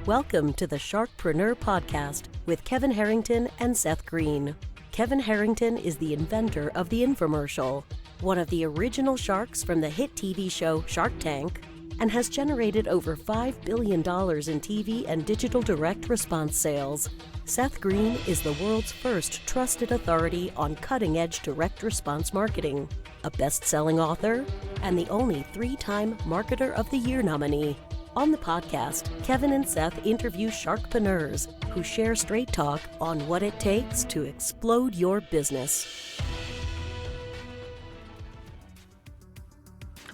Welcome to the Sharkpreneur Podcast with Kevin Harrington and Seth Green. Kevin Harrington is the inventor of the infomercial, one of the original sharks from the hit TV show Shark Tank, and has generated over $5 billion in TV and digital direct response sales. Seth Green is the world's first trusted authority on cutting-edge direct response marketing, a best-selling author, and the only 3-time Marketer of the Year nominee. On the podcast, Kevin and Seth interview sharkpreneurs who share straight talk on what it takes to explode your business.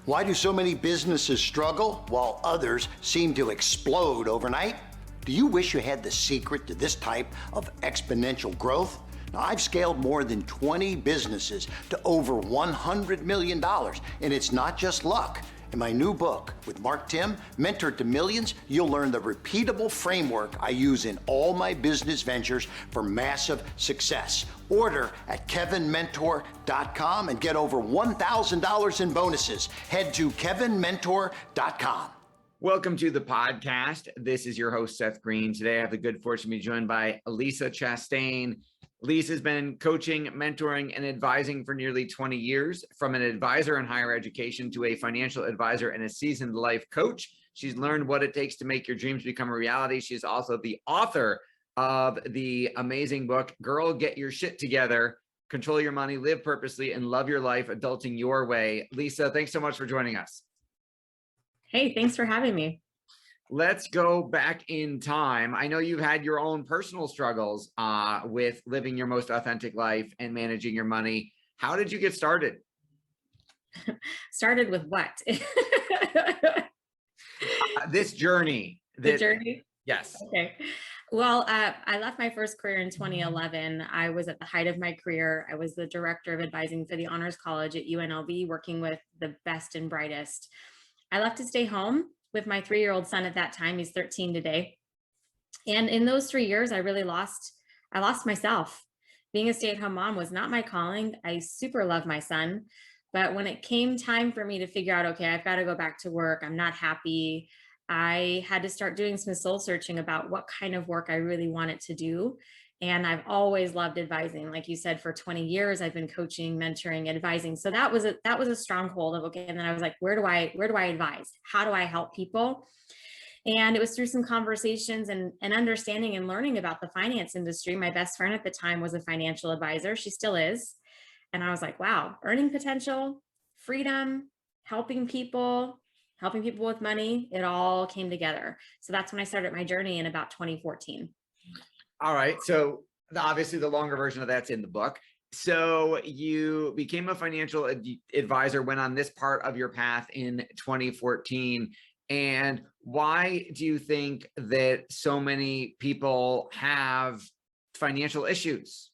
Why do so many businesses struggle while others seem to explode overnight? Do you wish you had the secret to this type of exponential growth? Now, I've scaled more than 20 businesses to over $100 million, and it's not just luck. In my new book with Mark Timm, Mentor to Millions, you'll learn the repeatable framework I use in all my business ventures for massive success. Order at kevinmentor.com and get over $1,000 in bonuses. Head to kevinmentor.com. Welcome to the podcast. This is your host, Seth Green. Today, I have the good fortune to be joined by Lisa Chastain. Lisa's been coaching, mentoring, and advising for nearly 20 years. From an advisor in higher education to a financial advisor and a seasoned life coach, she's learned what it takes to make your dreams become a reality. She's also the author of the amazing book, Girl, Get Your Shit Together, Control Your Money, Live Purposely, and Love Your Life, Adulting Your Way. Lisa, thanks so much for joining us. Hey, thanks for having me. Let's go back in time. I know you've had your own personal struggles with living your most authentic life and managing your money. How did you get started? Started with what? This journey. The journey? Yes. Okay. Well, I left my first career in 2011. I was at the height of my career. I was the director of advising for the Honors College at UNLV, working with the best and brightest. I left to stay home with my 3-year-old son at that time. He's 13 today. And in those 3 years, I lost myself. Being a stay-at-home mom was not my calling. I super love my son. But when it came time for me to figure out, okay, I've got to go back to work, I'm not happy, I had to start doing some soul searching about what kind of work I really wanted to do. And I've always loved advising. Like you said, for 20 years, I've been coaching, mentoring, advising. So that was a stronghold of, okay. And then I was like, where do I advise? How do I help people? And it was through some conversations and understanding and learning about the finance industry. My best friend at the time was a financial advisor. She still is. And I was like, wow, earning potential, freedom, helping people with money, it all came together. So that's when I started my journey in about 2014. All right. So obviously the longer version of that's in the book. So you became a financial advisor, went on this part of your path in 2014. And why do you think that so many people have financial issues?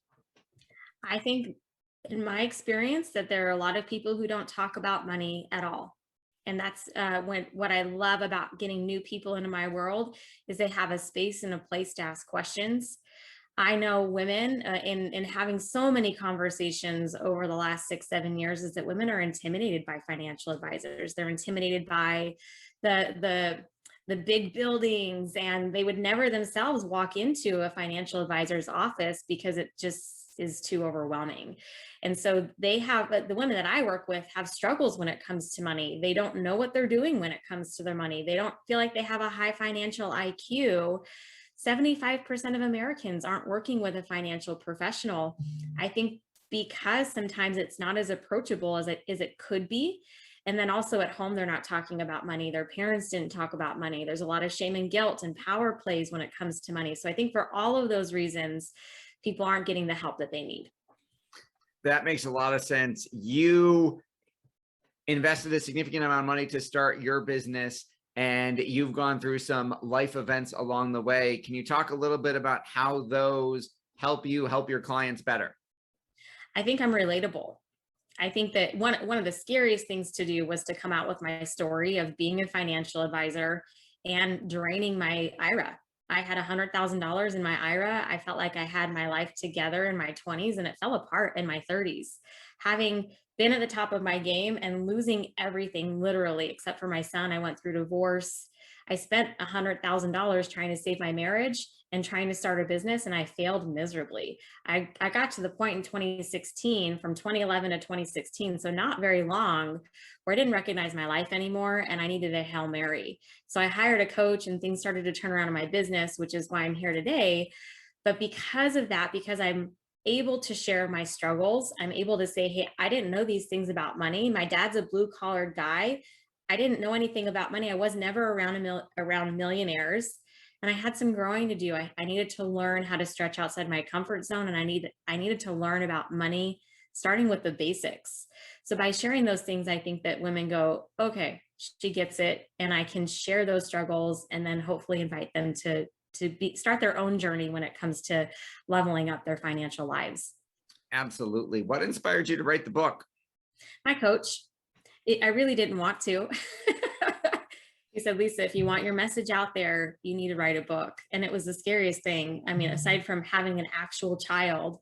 I think in my experience that there are a lot of people who don't talk about money at all. And that's what I love about getting new people into my world is they have a space and a place to ask questions. I know women in having so many conversations over the last 6-7 years is that women are intimidated by financial advisors. They're intimidated by the big buildings, and they would never themselves walk into a financial advisor's office because it just is too overwhelming. And so the women that I work with have struggles when it comes to money. They don't know what they're doing when it comes to their money. They don't feel like they have a high financial IQ. 75% of Americans aren't working with a financial professional. I think because sometimes it's not as approachable as it could be. And then also at home, they're not talking about money. Their parents didn't talk about money. There's a lot of shame and guilt and power plays when it comes to money. So I think for all of those reasons, people aren't getting the help that they need. That makes a lot of sense. You invested a significant amount of money to start your business, and you've gone through some life events along the way. Can you talk a little bit about how those help you help your clients better? I think I'm relatable. I think that one of the scariest things to do was to come out with my story of being a financial advisor and draining my IRA. I had $100,000 in my IRA. I felt like I had my life together in my 20s, and it fell apart in my 30s. Having been at the top of my game and losing everything literally, except for my son, I went through divorce. I spent $100,000 trying to save my marriage and trying to start a business, and I failed miserably. I got to the point in 2016, from 2011 to 2016, so not very long, where I didn't recognize my life anymore and I needed a Hail Mary. So I hired a coach and things started to turn around in my business, which is why I'm here today. But because of that, because I'm able to share my struggles, I'm able to say, hey, I didn't know these things about money. My dad's a blue collar guy. I didn't know anything about money. I was never around millionaires. And I had some growing to do. I needed to learn how to stretch outside my comfort zone. And I needed to learn about money, starting with the basics. So by sharing those things, I think that women go, okay, she gets it. And I can share those struggles and then hopefully invite them to start their own journey when it comes to leveling up their financial lives. Absolutely. What inspired you to write the book? My coach. I really didn't want to. He said, Lisa, if you want your message out there, you need to write a book. And it was the scariest thing. I mean, aside from having an actual child,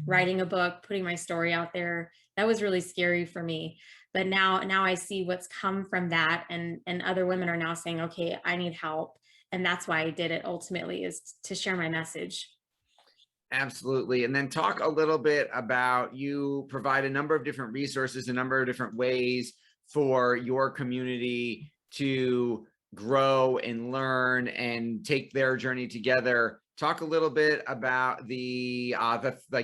writing a book, putting my story out there, that was really scary for me. But now I see what's come from that. And other women are now saying, okay, I need help. And that's why I did it ultimately, is to share my message. Absolutely. And then talk a little bit about, you provide a number of different resources, a number of different ways for your community to grow and learn and take their journey together. Talk a little bit about the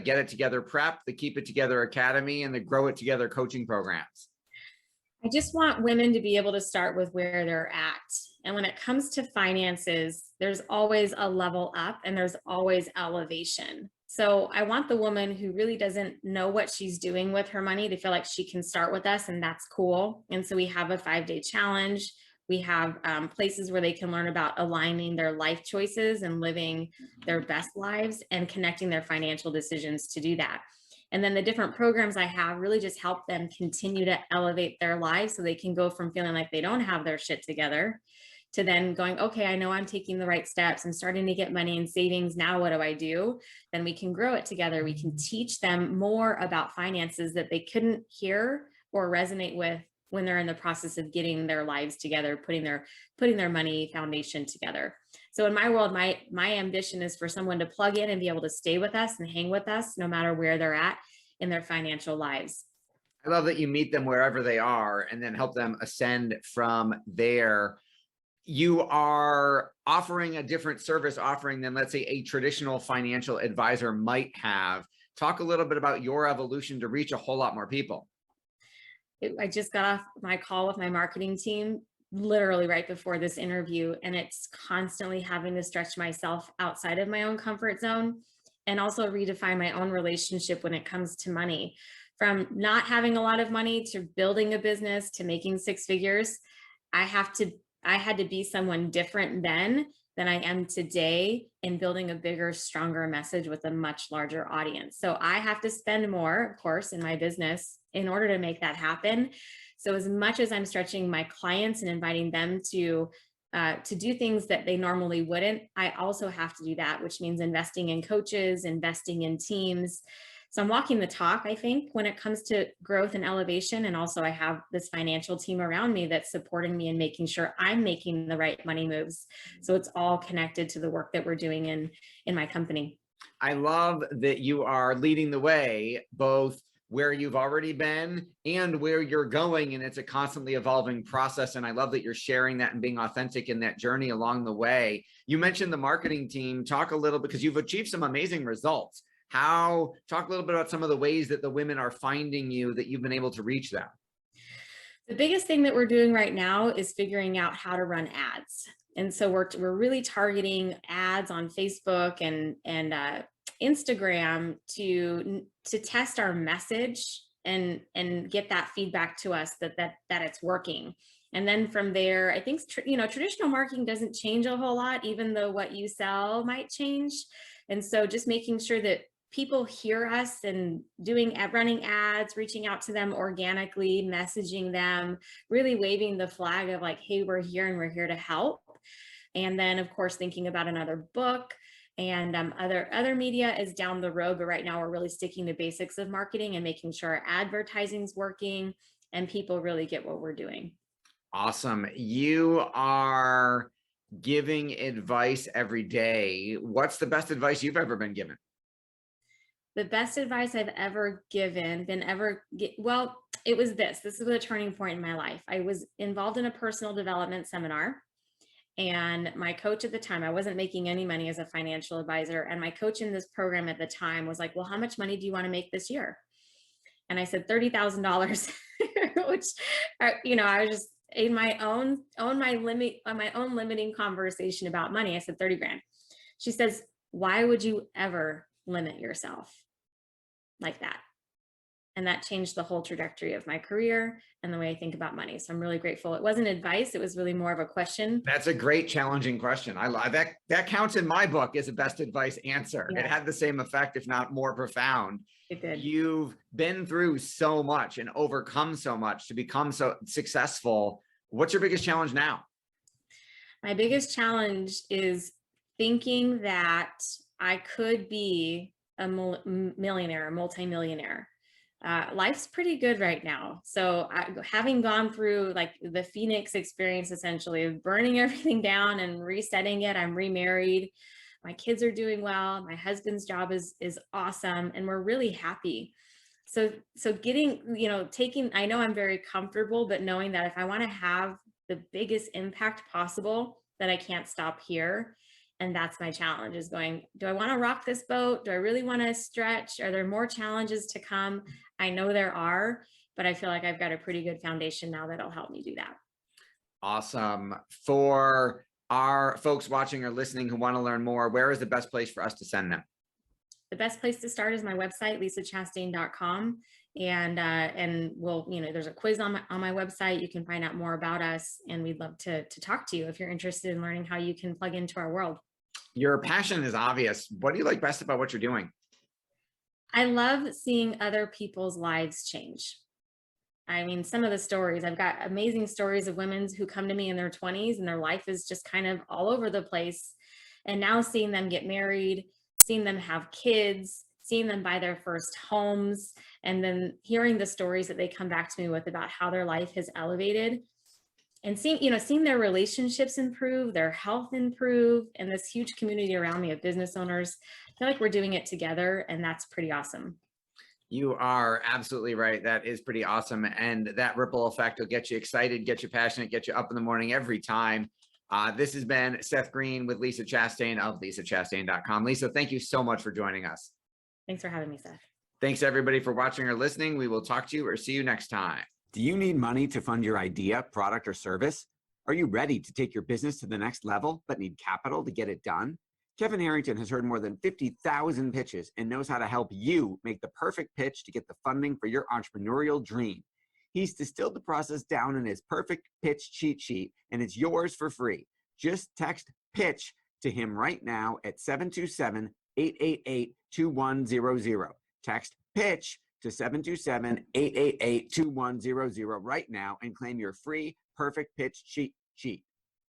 Get It Together Prep, the Keep It Together Academy, and the Grow It Together coaching programs. I just want women to be able to start with where they're at. And when it comes to finances, there's always a level up and there's always elevation. So I want the woman who really doesn't know what she's doing with her money to feel like she can start with us, and that's cool. And so we have a 5-day challenge. We have places where they can learn about aligning their life choices and living their best lives and connecting their financial decisions to do that. And then the different programs I have really just help them continue to elevate their lives, so they can go from feeling like they don't have their shit together to then going, okay, I know I'm taking the right steps. I'm starting to get money and savings. Now what do I do? Then we can grow it together. We can teach them more about finances that they couldn't hear or resonate with when they're in the process of getting their lives together, putting their money foundation together. So in my world, my ambition is for someone to plug in and be able to stay with us and hang with us no matter where they're at in their financial lives. I love that you meet them wherever they are and then help them ascend from there. You are offering a different service offering than, let's say, a traditional financial advisor might have. Talk a little bit about your evolution to reach a whole lot more people. I just got off my call with my marketing team literally right before this interview, and it's constantly having to stretch myself outside of my own comfort zone and also redefine my own relationship when it comes to money. From not having a lot of money to building a business to making 6 figures, I had to be someone different then than I am today in building a bigger, stronger message with a much larger audience. So I have to spend more, of course, in my business in order to make that happen. So as much as I'm stretching my clients and inviting them to do things that they normally wouldn't, I also have to do that, which means investing in coaches, investing in teams. So I'm walking the talk, I think, when it comes to growth and elevation. And also I have this financial team around me that's supporting me and making sure I'm making the right money moves. So it's all connected to the work that we're doing in my company. I love that you are leading the way, both where you've already been and where you're going. And it's a constantly evolving process. And I love that you're sharing that and being authentic in that journey along the way. You mentioned the marketing team. Talk a little, because you've achieved some amazing results. Talk a little bit about some of the ways that the women are finding you, that you've been able to reach them. The biggest thing that we're doing right now is figuring out how to run ads. And so we're really targeting ads on Facebook and Instagram to test our message and get that feedback to us that it's working. And then from there, I think, traditional marketing doesn't change a whole lot, even though what you sell might change. And so just making sure that people hear us and running ads, reaching out to them organically, messaging them, really waving the flag of like, hey, we're here and we're here to help. And then of course, thinking about another book and other media is down the road. But right now we're really sticking to basics of marketing and making sure our advertising's working and people really get what we're doing. Awesome. You are giving advice every day, what's the best advice you've ever been given? The best advice I've ever given, well, it was this. This is a turning point in my life. I was involved in a personal development seminar, and my coach at the time, I wasn't making any money as a financial advisor. And my coach in this program at the time was like, well, how much money do you want to make this year? And I said, $30,000, which, I was just in my own limiting conversation about money. I said 30 grand. She says, why would you ever limit yourself like that? And that changed the whole trajectory of my career and the way I think about money. So I'm really grateful. It wasn't advice. It was really more of a question. That's a great challenging question. I love that. That counts in my book as a best advice answer. Yeah. It had the same effect, if not more profound. It did. You've been through so much and overcome so much to become so successful. What's your biggest challenge now? My biggest challenge is thinking that I could be a millionaire, a multimillionaire. Life's pretty good right now. So having gone through like the Phoenix experience, essentially of burning everything down and resetting it, I'm remarried. My kids are doing well. My husband's job is awesome. And we're really happy. So getting, I know I'm very comfortable, but knowing that if I want to have the biggest impact possible, that I can't stop here. And that's my challenge, is going, do I want to rock this boat? Do I really want to stretch? Are there more challenges to come? I know there are, but I feel like I've got a pretty good foundation now that'll help me do that. Awesome. For our folks watching or listening who want to learn more, where is the best place for us to send them? The best place to start is my website, lisachastain.com. And we'll, there's a quiz on my website. You can find out more about us, and we'd love to talk to you if you're interested in learning how you can plug into our world. Your passion is obvious. What do you like best about what you're doing? I love seeing other people's lives change. I mean, some of the stories, I've got amazing stories of women who come to me in their 20s and their life is just kind of all over the place. And now seeing them get married, seeing them have kids, seeing them buy their first homes, and then hearing the stories that they come back to me with about how their life has elevated, and seeing their relationships improve, their health improve, and this huge community around me of business owners. I feel like we're doing it together, and that's pretty awesome. You are absolutely right. That is pretty awesome. And that ripple effect will get you excited, get you passionate, get you up in the morning every time. This has been Seth Green with Lisa Chastain of lisachastain.com. Lisa, thank you so much for joining us. Thanks for having me, Seth. Thanks everybody for watching or listening. We will talk to you or see you next time. Do you need money to fund your idea, product, or service? Are you ready to take your business to the next level but need capital to get it done? Kevin Harrington has heard more than 50,000 pitches and knows how to help you make the perfect pitch to get the funding for your entrepreneurial dream. He's distilled the process down in his perfect pitch cheat sheet, and it's yours for free. Just text PITCH to him right now at 727-888-2100. Text PITCH to 727-888-2100 right now and claim your free perfect pitch cheat sheet.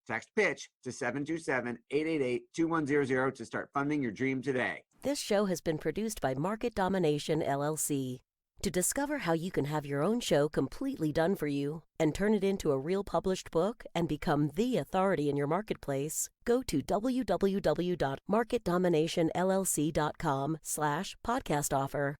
Text PITCH to 727-888-2100 to start funding your dream today. This show has been produced by Market Domination, LLC. To discover how you can have your own show completely done for you and turn it into a real published book and become the authority in your marketplace, go to www.marketdominationllc.com/podcast offer.